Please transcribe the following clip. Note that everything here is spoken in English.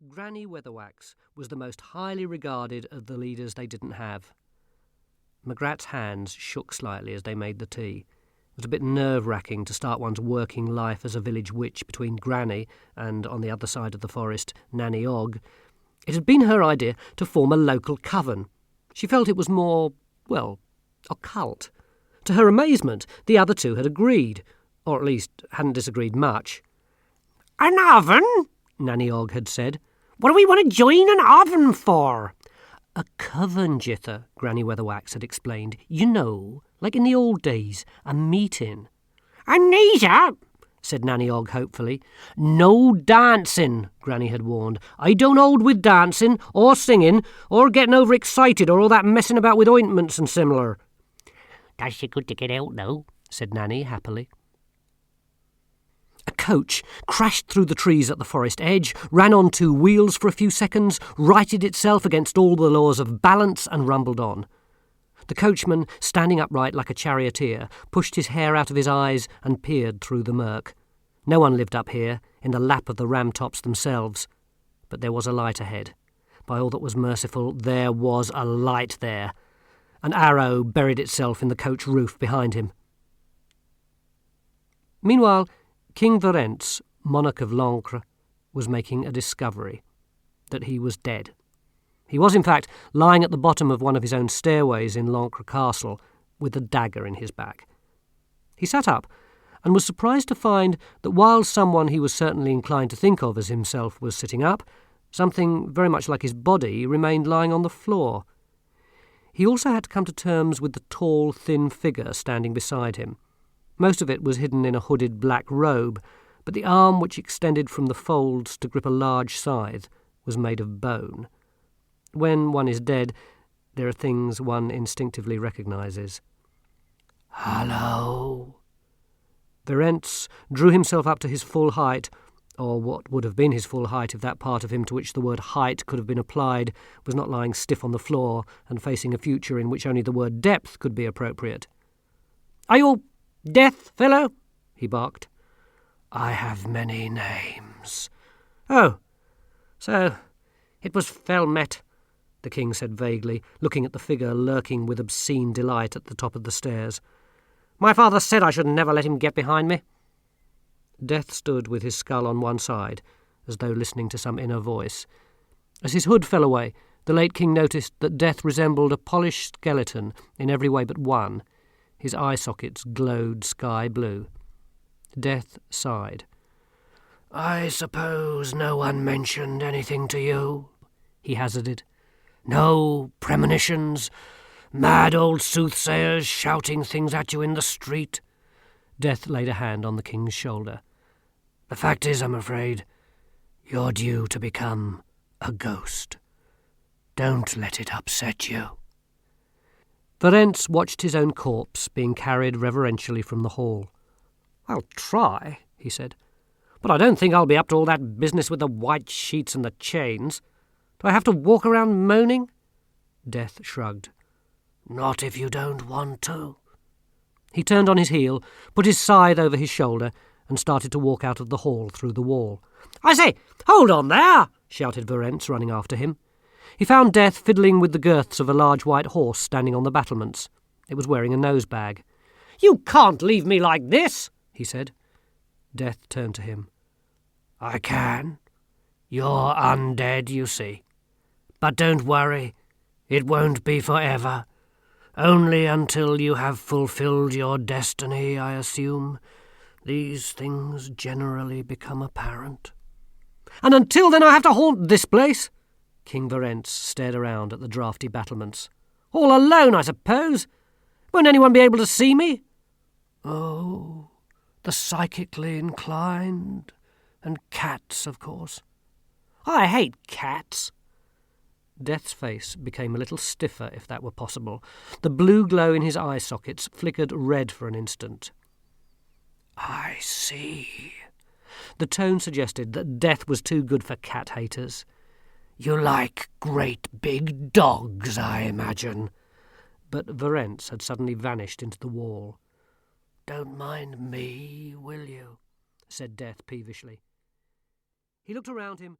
Granny Weatherwax was the most highly regarded of the leaders they didn't have. McGrath's hands shook slightly as they made the tea. It was a bit nerve-wracking to start one's working life as a village witch between Granny and, on the other side of the forest, Nanny Ogg. It had been her idea to form a local coven. She felt it was more, well, occult. To her amazement, the other two had agreed, or at least hadn't disagreed much. "An oven?" Nanny Ogg had said. "What do we want to join an oven for?" "A coven, Jither," Granny Weatherwax had explained. "You know, like in the old days, a meeting." "And knees up," said Nanny Ogg hopefully. "No dancing," Granny had warned. "I don't hold with dancing, or singing, or getting overexcited, or all that messing about with ointments and similar." "That's good to get out, though," said Nanny happily. A coach crashed through the trees at the forest edge, ran on two wheels for a few seconds, righted itself against all the laws of balance and rumbled on. The coachman, standing upright like a charioteer, pushed his hair out of his eyes and peered through the murk. No one lived up here, in the lap of the ram-tops themselves. But there was a light ahead. By all that was merciful, there was a light there. An arrow buried itself in the coach roof behind him. Meanwhile, King Wyrd, monarch of Lancre, was making a discovery, that he was dead. He was, in fact, lying at the bottom of one of his own stairways in Lancre Castle, with a dagger in his back. He sat up, and was surprised to find that while someone he was certainly inclined to think of as himself was sitting up, something very much like his body remained lying on the floor. He also had to come to terms with the tall, thin figure standing beside him. Most of it was hidden in a hooded black robe, but the arm which extended from the folds to grip a large scythe was made of bone. When one is dead, there are things one instinctively recognises. "Hello!" Wyrd drew himself up to his full height, or what would have been his full height if that part of him to which the word height could have been applied was not lying stiff on the floor and facing a future in which only the word depth could be appropriate. "Are you Death, fellow?" he barked. "I have many names." "Oh, so it was fell met," the king said vaguely, looking at the figure lurking with obscene delight at the top of the stairs. "My father said I should never let him get behind me." Death stood with his skull on one side, as though listening to some inner voice. As his hood fell away, the late king noticed that Death resembled a polished skeleton in every way but one. His eye sockets glowed sky blue. Death sighed. "I suppose no one mentioned anything to you?" he hazarded. "No premonitions? Mad old soothsayers shouting things at you in the street?" Death laid a hand on the king's shoulder. "The fact is, I'm afraid, you're due to become a ghost. Don't let it upset you." Wyrd watched his own corpse being carried reverentially from the hall. "I'll try," he said, "but I don't think I'll be up to all that business with the white sheets and the chains. Do I have to walk around moaning?" Death shrugged. "Not if you don't want to." He turned on his heel, put his scythe over his shoulder, and started to walk out of the hall through the wall. "I say, hold on there!" shouted Wyrd, running after him. He found Death fiddling with the girths of a large white horse standing on the battlements. It was wearing a nose-bag. "You can't leave me like this," he said. Death turned to him. "I can. You're undead, you see. But don't worry, it won't be forever. Only until you have fulfilled your destiny, I assume. These things generally become apparent." "And until then I have to haunt this place?" King Wyrd stared around at the draughty battlements. "All alone, I suppose? Won't anyone be able to see me?" "Oh, the psychically inclined. And cats, of course." "I hate cats." Death's face became a little stiffer, if that were possible. The blue glow in his eye sockets flickered red for an instant. "I see." The tone suggested that Death was too good for cat haters. "You like great big dogs, I imagine." But Wyrd had suddenly vanished into the wall. "Don't mind me, will you?" said Death peevishly. He looked around him